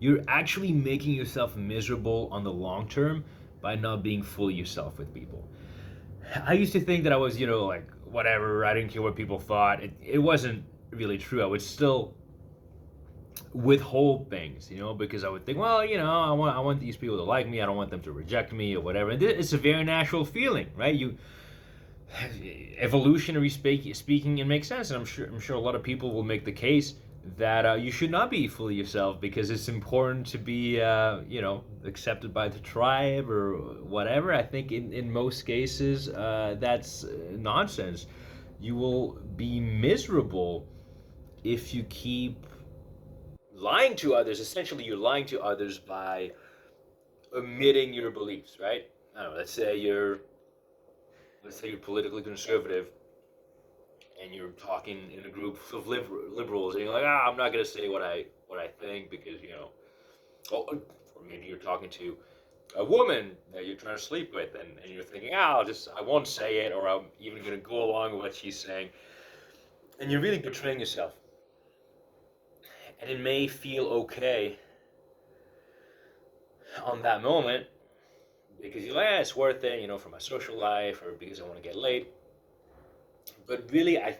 you're actually making yourself miserable on the long term by not being fully yourself with people. I used to think that I was, like whatever, I didn't care what people thought. It wasn't really true. I would still withhold things, because I would think, well, I want these people to like me. I don't want them to reject me or whatever. And it's a very natural feeling, right? Evolutionary speaking, it makes sense, and I'm sure a lot of people will make the case that you should not be fully yourself because it's important to be, accepted by the tribe or whatever. I think in most cases that's nonsense. You will be miserable if you keep lying to others. Essentially, you're lying to others by omitting your beliefs, right? I don't know. Let's say you're politically conservative and you're talking in a group of liberals, and you're like, I'm not gonna say what I think because or maybe you're talking to a woman that you're trying to sleep with, and you're thinking, I won't say it, or I'm even gonna go along with what she's saying, and you're really betraying yourself. And it may feel okay on that moment because you're like, it's worth it, for my social life or because I want to get laid. But really, I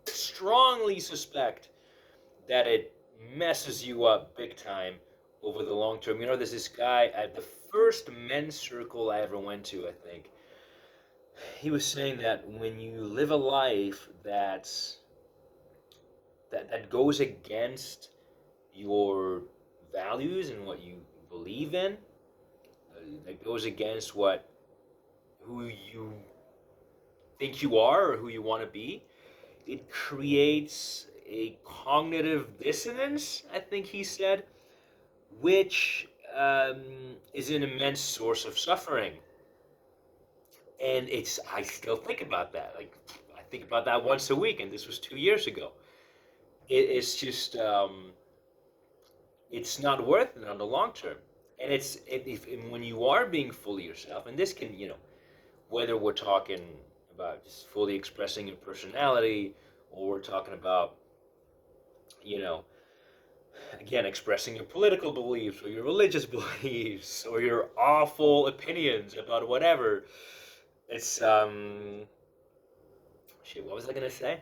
strongly suspect that it messes you up big time over the long term. There's this guy at the first men's circle I ever went to, I think. He was saying that when you live a life that goes against your values and what you believe in, that goes against who you think you are or who you want to be, it creates a cognitive dissonance, I think he said, which is an immense source of suffering. And I still think about that. Like, I think about that once a week, and this was 2 years ago. It's just, it's not worth it on the long term. And when you are being fully yourself, and this can, whether we're talking about just fully expressing your personality, or we're talking about, you know, again, expressing your political beliefs or your religious beliefs or your awful opinions about whatever. It's shit. What was I gonna say?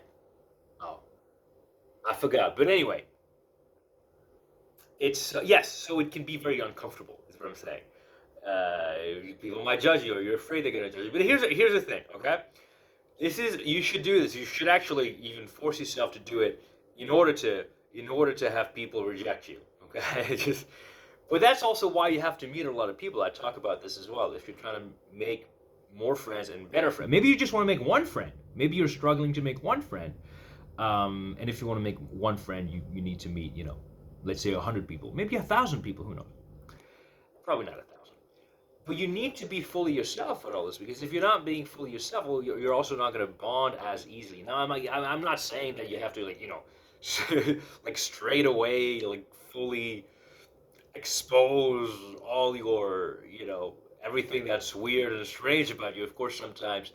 Oh, I forgot. But anyway, it's yes. So it can be very uncomfortable. Is what I'm saying. People might judge you, or you're afraid they're gonna judge you. But here's the thing. Okay, you should do this. You should actually even force yourself to do it in order to have people reject you. Okay, but that's also why you have to meet a lot of people. I talk about this as well. If you're trying to make more friends and better friends, maybe you just want to make one friend. Maybe you're struggling to make one friend. And if you want to make one friend, you need to meet, let's say 100 people, maybe 1,000 people. Who knows? Probably not 1,000. But you need to be fully yourself with all this, because if you're not being fully yourself, well, you're also not going to bond as easily. Now, I'm not saying that you have to, like, like straight away, like fully expose all your, everything that's weird and strange about you. Of course, sometimes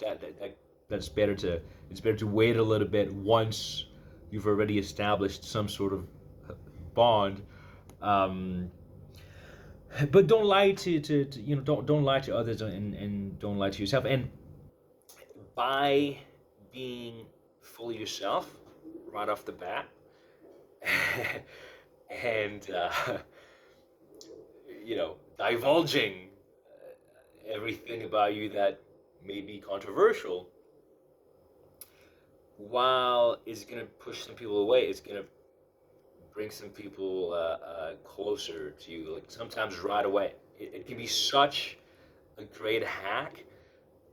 that's better to it's better to wait a little bit once you've already established some sort of bond. Um, but don't lie to don't lie to others, and don't lie to yourself. And by being fully yourself right off the bat, and divulging everything about you that may be controversial, while it's gonna push some people away, it's gonna bring some people closer to you. Like sometimes right away, it can be such a great hack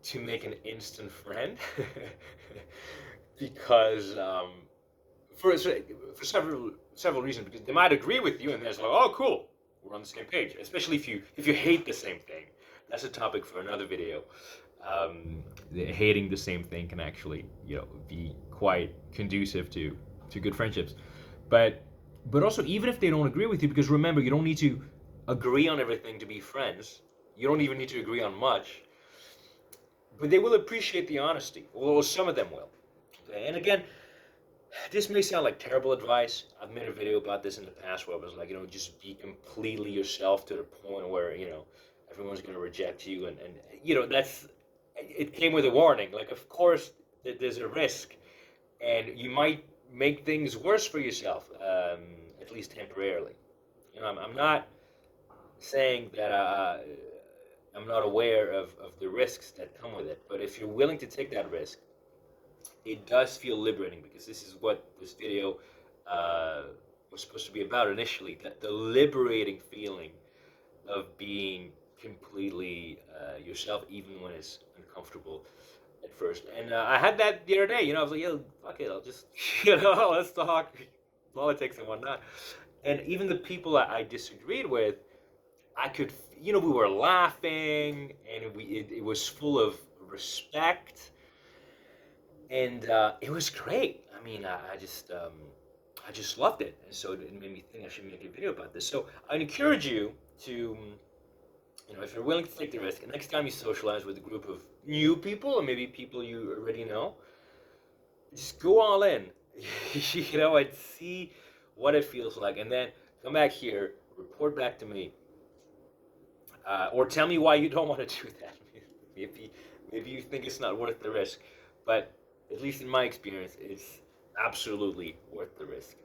to make an instant friend, because for several reasons. Because they might agree with you, and they're like, oh, cool, we're on the same page. Especially if you hate the same thing. That's a topic for another video. Hating the same thing can actually, be quite conducive to good friendships. But also, even if they don't agree with you, because remember, you don't need to agree on everything to be friends. You don't even need to agree on much. But they will appreciate the honesty. Well, some of them will. Okay? And again, This may sound like terrible advice. I've made a video about this in the past where I was like, just be completely yourself to the point where, everyone's going to reject you. And, it came with a warning. Like, of course, there's a risk. And you might make things worse for yourself, at least temporarily. I'm not saying that I'm not aware of the risks that come with it. But if you're willing to take that risk, it does feel liberating, because this is what this video uh, was supposed to be about initially. That the liberating feeling of being completely yourself, even when it's uncomfortable at first. And I had that the other day. I was like, yo, fuck it, I'll just, let's talk politics and whatnot. And even the people I disagreed with, I could, we were laughing, and it was full of respect, and it was great. I mean, I just loved it, and so it made me think I should make a video about this. So I encourage you to, if you're willing to take the risk, and next time you socialize with a group of new people, or maybe people you already know, just go all in, and see what it feels like, and then come back here, report back to me, or tell me why you don't want to do that. Maybe you think it's not worth the risk, but at least in my experience, it's absolutely worth the risk.